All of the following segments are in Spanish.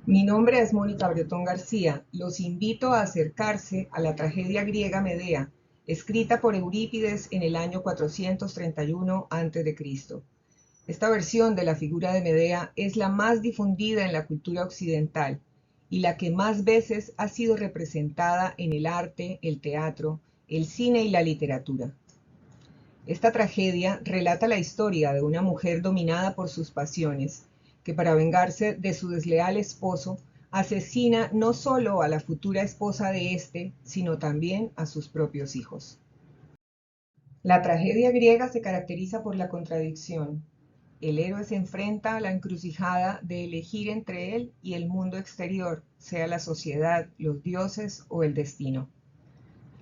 Mi nombre es Mónica Bretón García. Los invito a acercarse a la tragedia griega Medea, escrita por Eurípides en el año 431 a.C. Esta versión de la figura de Medea es la más difundida en la cultura occidental y la que más veces ha sido representada en el arte, el teatro, el cine y la literatura. Esta tragedia relata la historia de una mujer dominada por sus pasiones, que para vengarse de su desleal esposo, asesina no solo a la futura esposa de éste, sino también a sus propios hijos. La tragedia griega se caracteriza por la contradicción. El héroe se enfrenta a la encrucijada de elegir entre él y el mundo exterior, sea la sociedad, los dioses o el destino.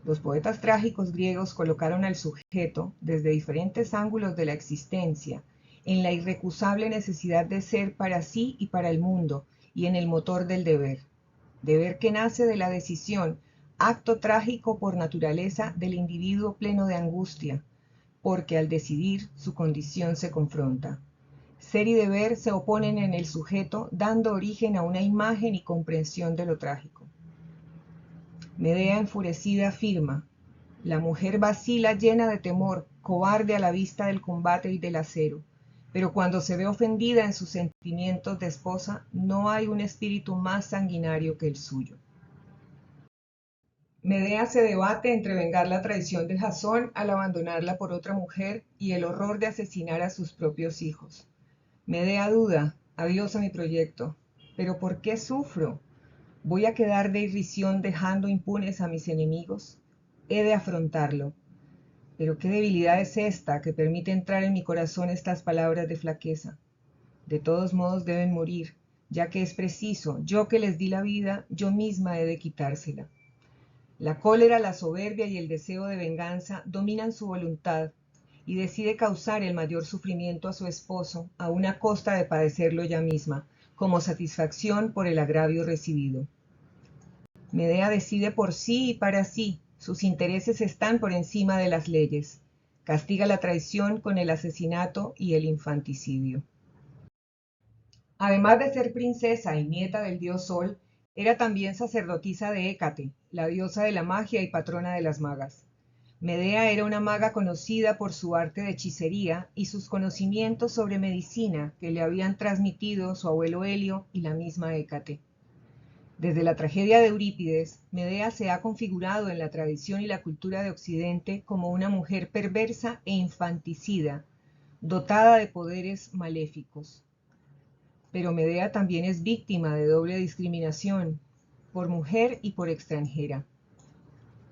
Los poetas trágicos griegos colocaron al sujeto desde diferentes ángulos de la existencia, en la irrecusable necesidad de ser para sí y para el mundo, y en el motor del deber que nace de la decisión, acto trágico por naturaleza del individuo pleno de angustia, porque al decidir su condición se confronta. Ser y deber se oponen en el sujeto, dando origen a una imagen y comprensión de lo trágico. Medea enfurecida afirma: la mujer vacila llena de temor, cobarde a la vista del combate y del acero, pero cuando se ve ofendida en sus sentimientos de esposa, no hay un espíritu más sanguinario que el suyo. Medea se debate entre vengar la traición de Jasón al abandonarla por otra mujer y el horror de asesinar a sus propios hijos. Medea duda: adiós a mi proyecto. ¿Pero por qué sufro? ¿Voy a quedar de irrisión dejando impunes a mis enemigos? He de afrontarlo. Pero qué debilidad es esta que permite entrar en mi corazón estas palabras de flaqueza. De todos modos deben morir, ya que es preciso, yo que les di la vida, yo misma he de quitársela. La cólera, la soberbia y el deseo de venganza dominan su voluntad y decide causar el mayor sufrimiento a su esposo a una costa de padecerlo ella misma, como satisfacción por el agravio recibido. Medea decide por sí y para sí, sus intereses están por encima de las leyes. Castiga la traición con el asesinato y el infanticidio. Además de ser princesa y nieta del dios Sol, era también sacerdotisa de Hécate, la diosa de la magia y patrona de las magas. Medea era una maga conocida por su arte de hechicería y sus conocimientos sobre medicina que le habían transmitido su abuelo Helio y la misma Hécate. Desde la tragedia de Eurípides, Medea se ha configurado en la tradición y la cultura de Occidente como una mujer perversa e infanticida, dotada de poderes maléficos. Pero Medea también es víctima de doble discriminación, por mujer y por extranjera.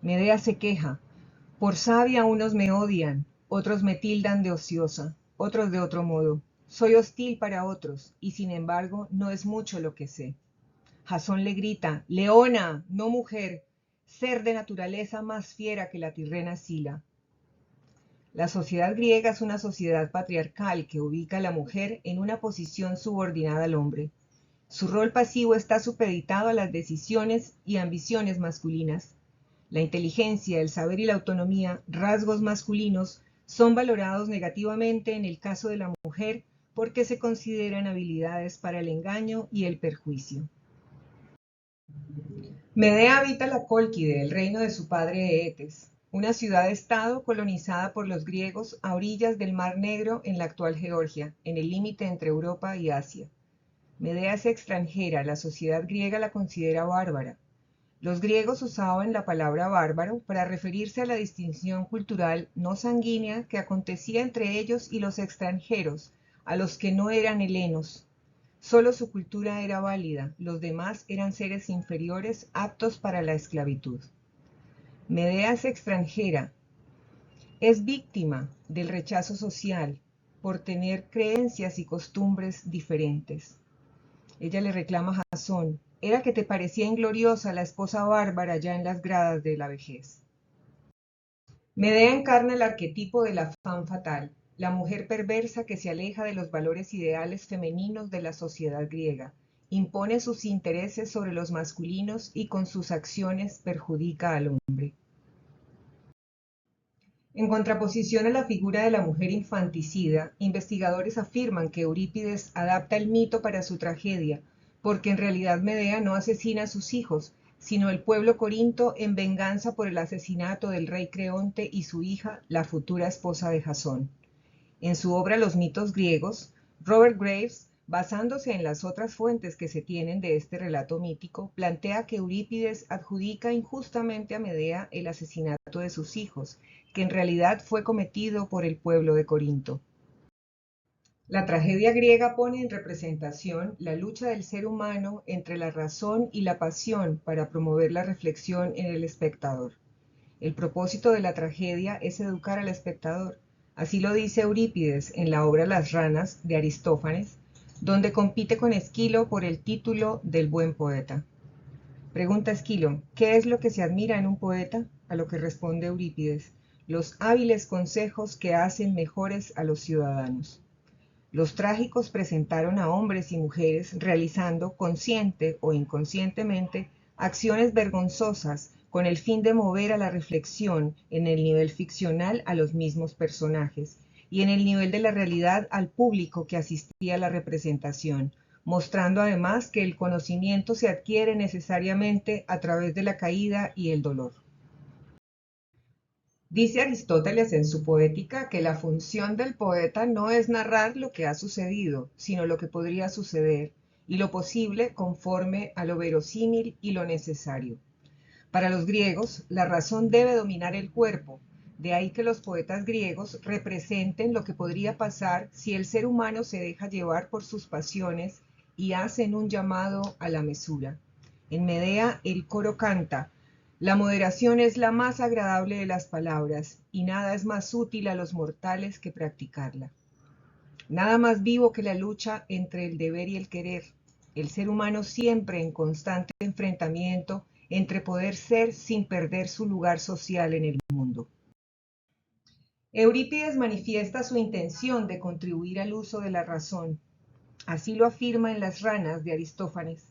Medea se queja: por sabia unos me odian, otros me tildan de ociosa, otros de otro modo. Soy hostil para otros, y sin embargo no es mucho lo que sé. Jasón le grita: leona, no mujer, ser de naturaleza más fiera que la tirrena Sila. La sociedad griega es una sociedad patriarcal que ubica a la mujer en una posición subordinada al hombre. Su rol pasivo está supeditado a las decisiones y ambiciones masculinas. La inteligencia, el saber y la autonomía, rasgos masculinos, son valorados negativamente en el caso de la mujer porque se consideran habilidades para el engaño y el perjuicio. Medea habita la Cólquide, el reino de su padre Eetes, una ciudad-estado colonizada por los griegos a orillas del Mar Negro en la actual Georgia, en el límite entre Europa y Asia. Medea es extranjera, la sociedad griega la considera bárbara. Los griegos usaban la palabra bárbaro para referirse a la distinción cultural no sanguínea que acontecía entre ellos y los extranjeros, a los que no eran helenos. Solo su cultura era válida, los demás eran seres inferiores aptos para la esclavitud. Medea es extranjera, es víctima del rechazo social por tener creencias y costumbres diferentes. Ella le reclama a Jasón: era que te parecía ingloriosa la esposa bárbara ya en las gradas de la vejez. Medea encarna el arquetipo de la femme fatale, la mujer perversa que se aleja de los valores ideales femeninos de la sociedad griega, impone sus intereses sobre los masculinos y con sus acciones perjudica al hombre. En contraposición a la figura de la mujer infanticida, investigadores afirman que Eurípides adapta el mito para su tragedia, porque en realidad Medea no asesina a sus hijos, sino el pueblo corinto en venganza por el asesinato del rey Creonte y su hija, la futura esposa de Jasón. En su obra Los mitos griegos, Robert Graves, basándose en las otras fuentes que se tienen de este relato mítico, plantea que Eurípides adjudica injustamente a Medea el asesinato de sus hijos, que en realidad fue cometido por el pueblo de Corinto. La tragedia griega pone en representación la lucha del ser humano entre la razón y la pasión para promover la reflexión en el espectador. El propósito de la tragedia es educar al espectador. Así lo dice Eurípides en la obra Las ranas de Aristófanes, donde compite con Esquilo por el título del buen poeta. Pregunta Esquilo, ¿qué es lo que se admira en un poeta? A lo que responde Eurípides, los hábiles consejos que hacen mejores a los ciudadanos. Los trágicos presentaron a hombres y mujeres realizando consciente o inconscientemente acciones vergonzosas con el fin de mover a la reflexión en el nivel ficcional a los mismos personajes y en el nivel de la realidad al público que asistía a la representación, mostrando además que el conocimiento se adquiere necesariamente a través de la caída y el dolor. Dice Aristóteles en su Poética que la función del poeta no es narrar lo que ha sucedido, sino lo que podría suceder, y lo posible conforme a lo verosímil y lo necesario. Para los griegos, la razón debe dominar el cuerpo, de ahí que los poetas griegos representen lo que podría pasar si el ser humano se deja llevar por sus pasiones y hacen un llamado a la mesura. En Medea el coro canta: la moderación es la más agradable de las palabras, y nada es más útil a los mortales que practicarla. Nada más vivo que la lucha entre el deber y el querer, el ser humano siempre en constante enfrentamiento entre poder ser sin perder su lugar social en el mundo. Eurípides manifiesta su intención de contribuir al uso de la razón. Así lo afirma en Las ranas de Aristófanes.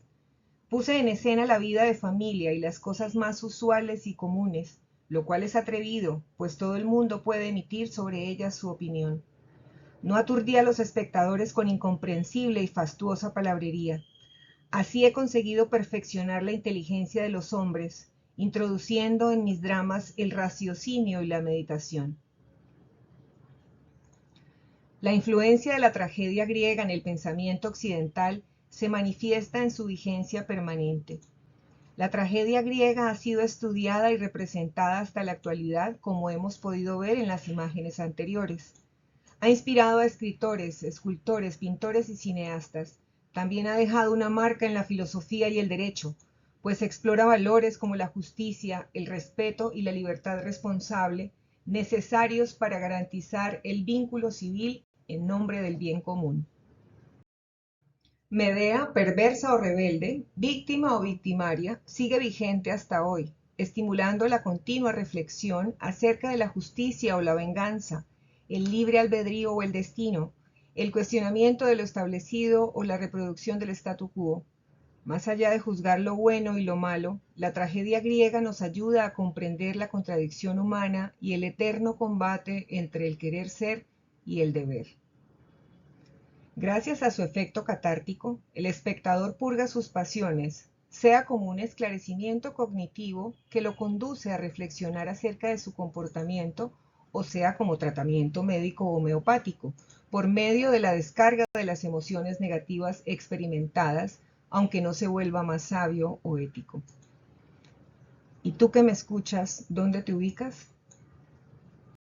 Puse en escena la vida de familia y las cosas más usuales y comunes, lo cual es atrevido, pues todo el mundo puede emitir sobre ellas su opinión. No aturdí a los espectadores con incomprensible y fastuosa palabrería. Así he conseguido perfeccionar la inteligencia de los hombres, introduciendo en mis dramas el raciocinio y la meditación. La influencia de la tragedia griega en el pensamiento occidental se manifiesta en su vigencia permanente. La tragedia griega ha sido estudiada y representada hasta la actualidad, como hemos podido ver en las imágenes anteriores. Ha inspirado a escritores, escultores, pintores y cineastas. También ha dejado una marca en la filosofía y el derecho, pues explora valores como la justicia, el respeto y la libertad responsable, necesarios para garantizar el vínculo civil en nombre del bien común. Medea, perversa o rebelde, víctima o victimaria, sigue vigente hasta hoy, estimulando la continua reflexión acerca de la justicia o la venganza, el libre albedrío o el destino, el cuestionamiento de lo establecido o la reproducción del statu quo. Más allá de juzgar lo bueno y lo malo, la tragedia griega nos ayuda a comprender la contradicción humana y el eterno combate entre el querer ser y el deber. Gracias a su efecto catártico, el espectador purga sus pasiones, sea como un esclarecimiento cognitivo que lo conduce a reflexionar acerca de su comportamiento, o sea como tratamiento médico homeopático, por medio de la descarga de las emociones negativas experimentadas, aunque no se vuelva más sabio o ético. ¿Y tú que me escuchas, dónde te ubicas?